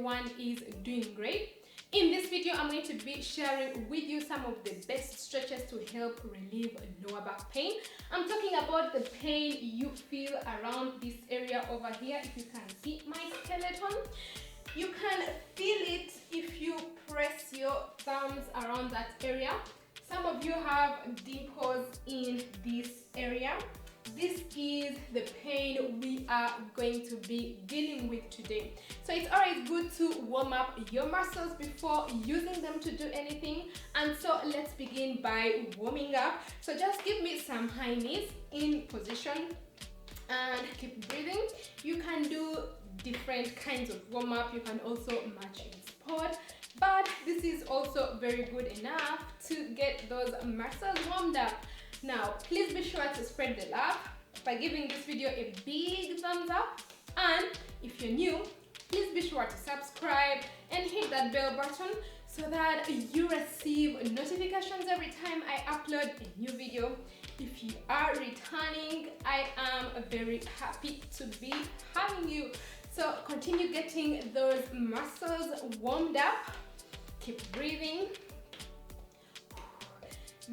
everyone is doing great. In this video, I'm going to be sharing with you some of the best stretches to help relieve lower back pain. I'm talking about the pain you feel around this area over here. If you can see my skeleton, you can feel it if you press your thumbs around that area. Some of you have dimples in this area. This is the pain we are going to be dealing with today. So it's always good to warm up your muscles before using them to do anything. And so let's begin by warming up. So just give me some high knees in position and keep breathing. You can do different kinds of warm up. You can also match your sport, but this is also very good enough to get those muscles warmed up. Now, please be sure to spread the love by giving this video a big thumbs up. And if you're new, please be sure to subscribe and hit that bell button so that you receive notifications every time I upload a new video. If you are returning, I am very happy to be having you. So continue getting those muscles warmed up. Keep breathing.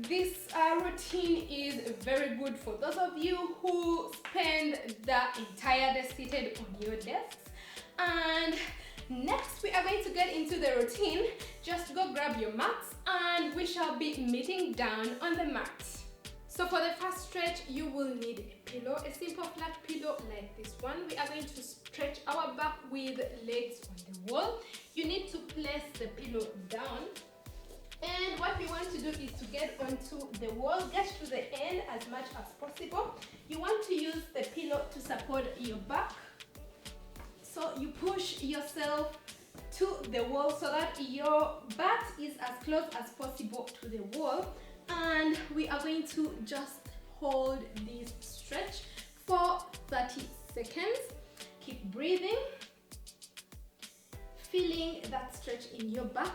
This routine is very good for those of you who spend the entire day seated on your desks. And next we are going to get into the routine. Just go grab your mats and we shall be meeting down on the mat. So for the first stretch, you will need a pillow, a simple flat pillow like this one. We are going to stretch our back with legs on the wall. You need to place the pillow down. And what we want to do is to get onto the wall, get to the end as much as possible. You want to use the pillow to support your back. So you push yourself to the wall so that your butt is as close as possible to the wall. And we are going to just hold this stretch for 30 seconds. Keep breathing. Feeling that stretch in your back.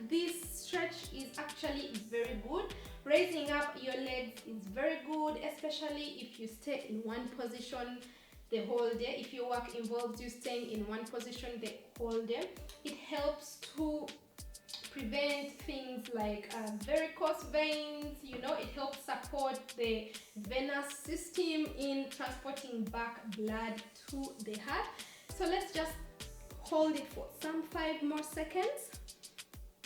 This stretch is actually very good. Raising up your legs is very good, especially if you stay in one position the whole day. If your work involves you staying in one position the whole day, it helps to prevent things like varicose veins. You know, it helps support the venous system in transporting back blood to the heart. So let's just hold it for some 5 more seconds.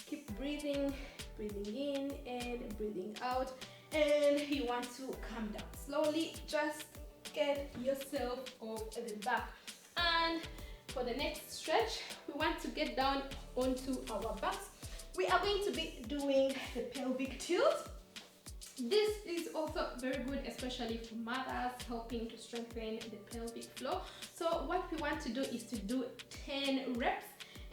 Keep breathing, breathing in and breathing out. And you want to come down slowly. Just get yourself off the back. And for the next stretch, we want to get down onto our backs. We are going to be doing the pelvic tilt. This is also very good, especially for mothers, helping to strengthen the pelvic floor. So what we want to do is to do 10 reps.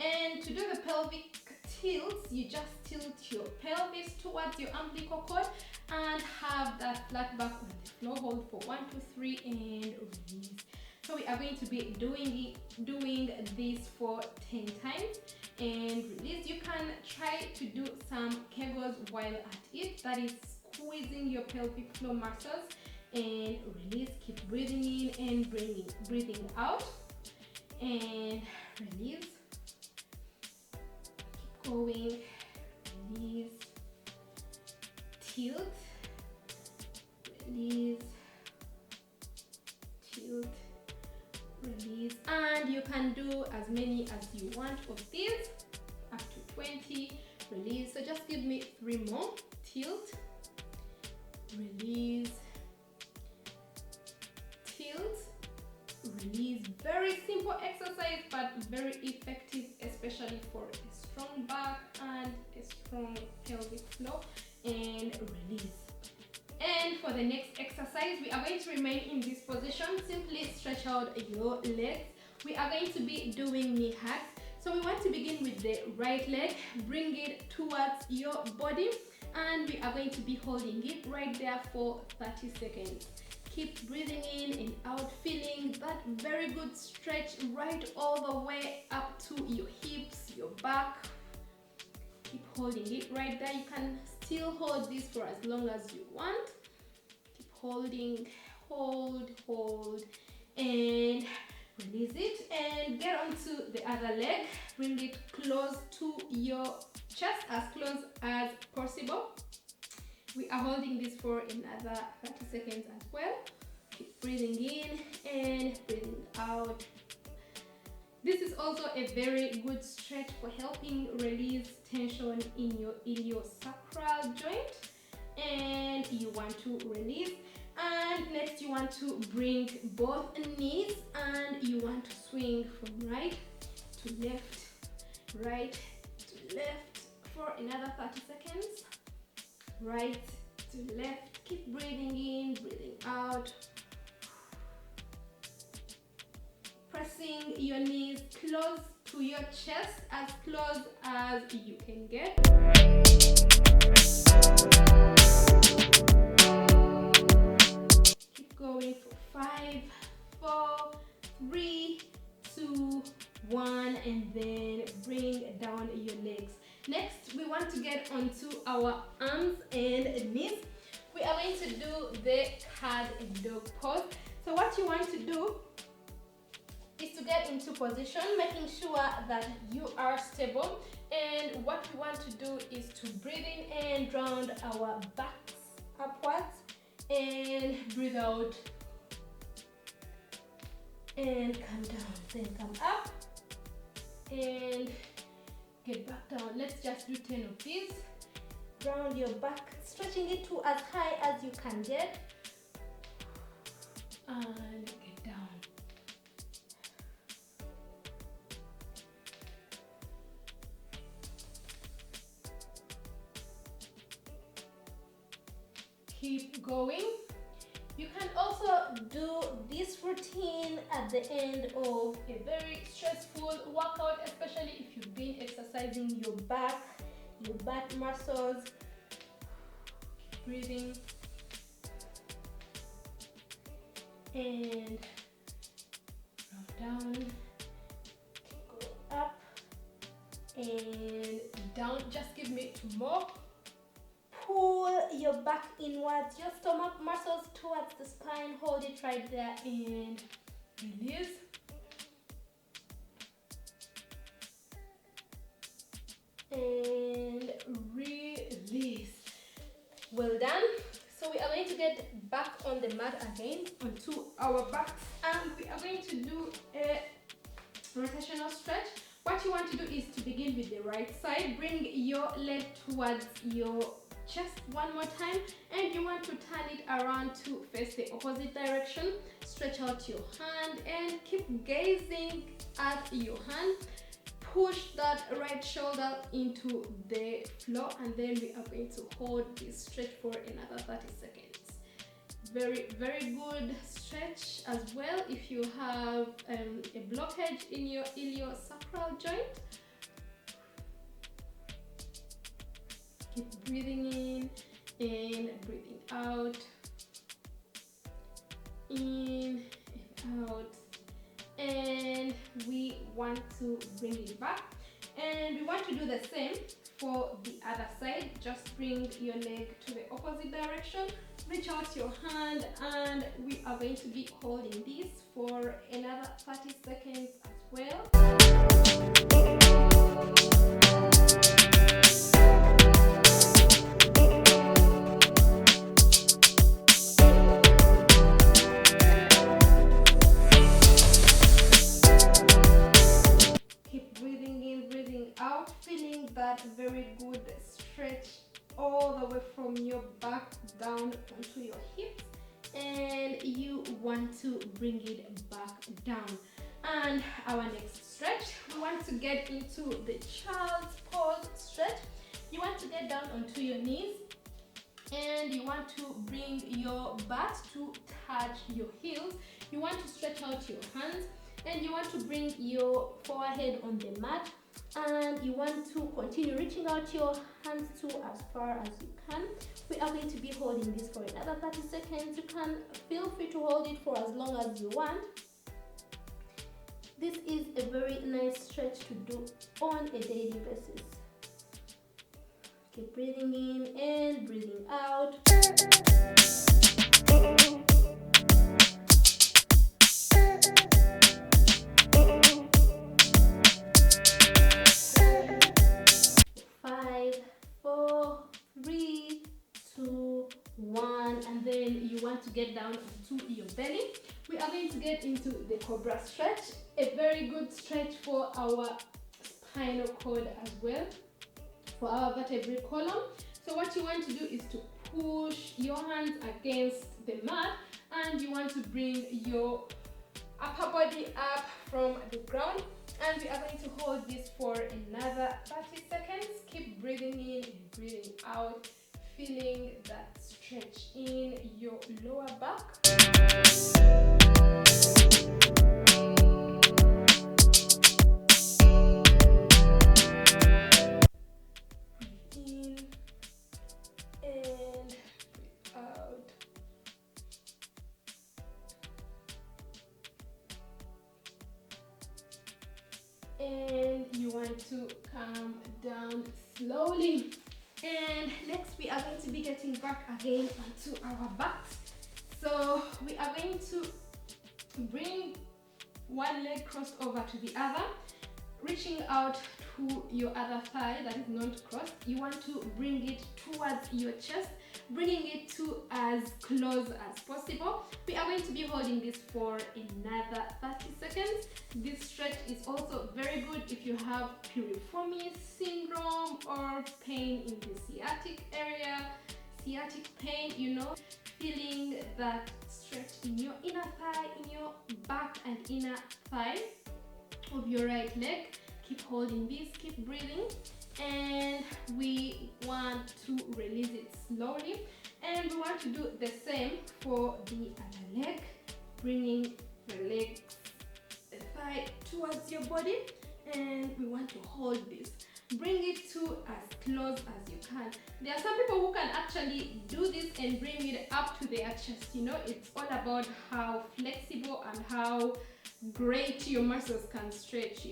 And to do the pelvic tilts, you just tilt your pelvis towards your umbilical cord and have that flat back on the floor. Hold for 1, 2, 3 and release. So we are going to be doing this for 10 times and release. You can try to do some kegels while at it. That is squeezing your pelvic floor muscles and release. Keep breathing in and breathing out and release. Keep going. Release. Tilt. Release. Tilt. Release. And you can do as many as you want of these, up to 20. Release. So just give me 3 more. Tilt. Release, tilt, release. Very simple exercise, but very effective, especially for a strong back and a strong pelvic floor. And release. And for the next exercise, we are going to remain in this position. Simply stretch out your legs. We are going to be doing knee hugs. So we want to begin with the right leg. Bring it towards your body. And we are going to be holding it right there for 30 seconds. Keep breathing in and out, feeling that very good stretch right all the way up to your hips, your back. Keep holding it right there. You can still hold this for as long as you want. Keep holding, hold, and Release it and get onto the other leg. Bring it close to your chest, as close as possible. We are holding this for another 30 seconds as well. Keep breathing in and breathing out. This is also a very good stretch for helping release tension in your iliosacral joint, and you want to release. And next you want to bring both knees and you want to swing from right to left, right to left for another 30 seconds. Right to left. Keep breathing in, breathing out. Pressing your knees close to your chest, as close as you can get. Keep going for 5, 4, 3, 2, 1, and then bring down your legs. Next, we want to get onto our arms and knees. We are going to do the cat and dog pose. So what you want to do is to get into position, making sure that you are stable. And what we want to do is to breathe in and round our backs upwards, and breathe out and come down, then come up and get back down. Let's just do 10 of these. Round your back, stretching it to as high as you can get, and get down. Keep going. You can also do this routine at the end of a very stressful workout, especially if you've been exercising your back, your back muscles. Keep breathing and drop down, keep going up and down. Just give me 2 more. Pull your back inwards, your stomach muscles towards the spine. Hold it right there and release. And release. Well done. So we are going to get back on the mat again, onto our backs, and we are going to do a rotational stretch. What you want to do is to begin with the right side. Bring your leg towards your chest one more time, and you want to turn it around to face the opposite direction. Stretch out your hand and keep gazing at your hand. Push that right shoulder into the floor, and then we are going to hold this stretch for another 30 seconds. Very, very good stretch as well if you have a blockage in your iliosacral joint. Keep breathing in and breathing out. In and out. And we want to bring it back. And we want to do the same for the other side. Just bring your leg to the opposite direction. Reach out your hand, and we are going to be holding this for another 30 seconds as well. Feeling that very good stretch all the way from your back down onto your hips, and you want to bring it back down. And our next stretch, we want to get into the child's pose stretch. You want to get down onto your knees, and you want to bring your butt to touch your heels. You want to stretch out your hands, and you want to bring your forehead on the mat, and you want to continue reaching out your hands to as far as you can. We are going to be holding this for another 30 seconds. You can feel free to hold it for as long as you want. This is a very nice stretch to do on a daily basis. Keep breathing in and breathing out. down onto your belly. We are going to get into the Cobra stretch, a very good stretch for our spinal cord as well, for our vertebral column. So what you want to do is to push your hands against the mat, and you want to bring your upper body up from the ground, and we are going to hold this for another 30 seconds. Keep breathing in and breathing out, feeling that stretch in your lower back. And you want to come down slowly. And next we are going to be getting back again onto our backs. So we are going to bring one leg crossed over to the other, reaching out to your other thigh that is not crossed. You want to bring it towards your chest, bringing it to as close as possible. We are going to be holding this for another 30 seconds. This stretch is also very good if you have piriformis syndrome or pain in the sciatic area, sciatic pain, feeling that stretch in your inner thigh, in your back and inner thigh of your right leg. Keep holding this, keep breathing, and we want to release it slowly. And we want to do the same for the other leg, bringing the legs, the thigh towards your body, and we want to hold this. Bring it to as close as you can. There are some people who can actually do this and bring it up to their chest. It's all about how flexible and how great your muscles can stretch,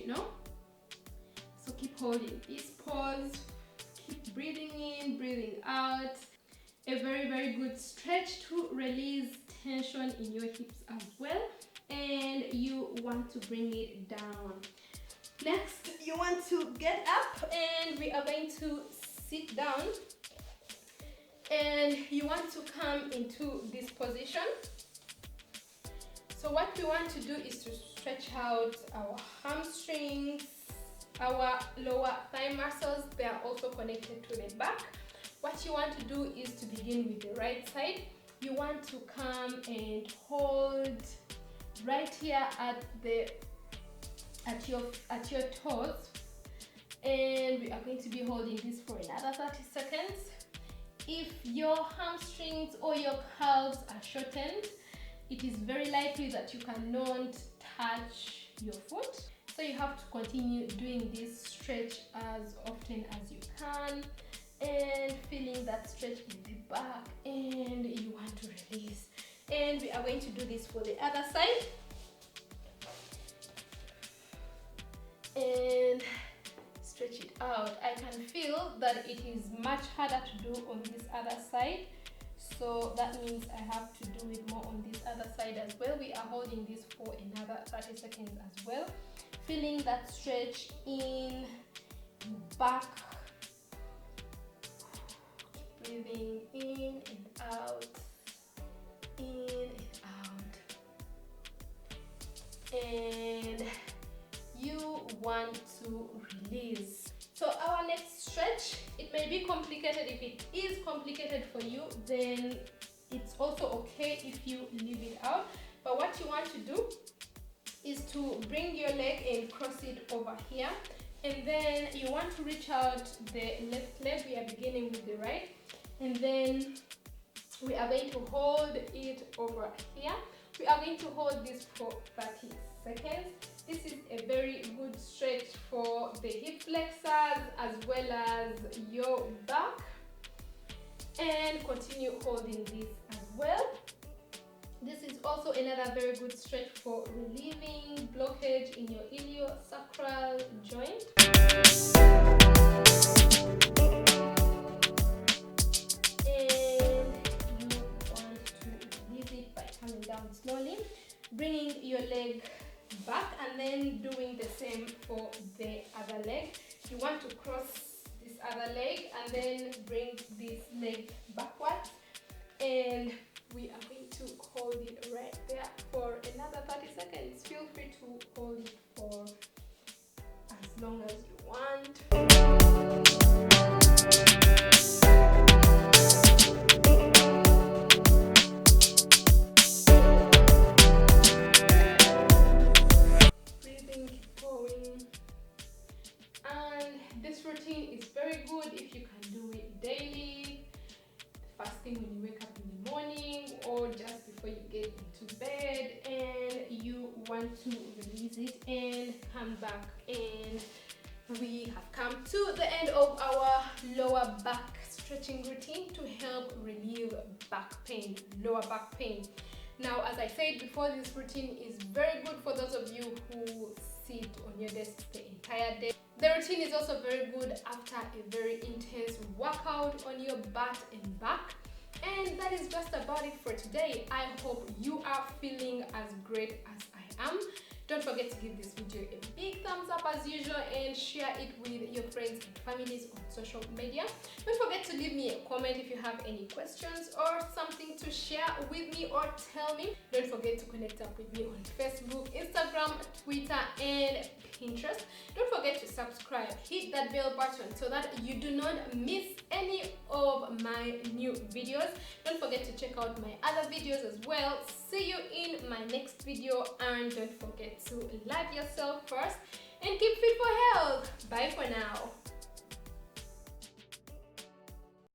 So keep holding this pause, keep breathing in, breathing out. A very, very good stretch to release tension in your hips as well. And you want to bring it down. Next, you want to get up, and we are going to sit down. And you want to come into this position. So what we want to do is to stretch out our hamstrings, our lower thigh muscles. They are also connected to the back. What you want to do is to begin with the right side. You want to come and hold right here at your toes, and we are going to be holding this for another 30 seconds. If your hamstrings or your calves are shortened, it is very likely that you cannot touch your foot. So you have to continue doing this stretch as often as you can, and feeling that stretch in the back, and you want to release. And we are going to do this for the other side. And stretch it out. I can feel that it is much harder to do on this other side, so that means I have to do it more on this other side as well. We are holding this for another 30 seconds as well, feeling that stretch in back. Breathing in and out, in and out, and you want to release. So our next stretch, it may be complicated. If it is complicated for you, then it's also okay if you leave it out. But what you want to do is to bring your leg and cross it over here, and then you want to reach out the left leg. We are beginning with the right, and then we are going to hold it over here. We are going to hold this for 30 seconds. This is a very good stretch for the hip flexors as well as your back. And continue holding this as well. This is also another very good stretch for relieving blockage in your iliosacral joint. And you want to release it by coming down slowly, bringing your leg back, and then doing the same for the other leg. You want to cross this other leg and then bring this leg backwards, and we are going to hold it right there for another 30 seconds. Feel free to hold it for as long as you want. Breathing, keep going. And this routine is very good if you can do it daily, first thing when you wake up in the morning or just before you get into bed and you want to release it and come back. And we have come to the end of our lower back stretching routine to help relieve back pain, lower back pain. Now, as I said before, this routine is very good for those of you who sit on your desk the entire day. The routine is also very good after a very intense workout on your butt and back. And that is just about it for today. I hope you are feeling as great as I am. Don't forget to give this video a big thumbs up as usual and share it with your friends and families on social media. Don't forget to leave me a comment if you have any questions or something to share with me or tell me. Don't forget to connect up with me on Facebook, Instagram, Twitter, and Pinterest. Don't forget to subscribe, hit that bell button so that you do not miss any of my new videos. Don't forget to check out my other videos as well. See you in my next video, and don't forget to love yourself first and keep fit for health. Bye for now.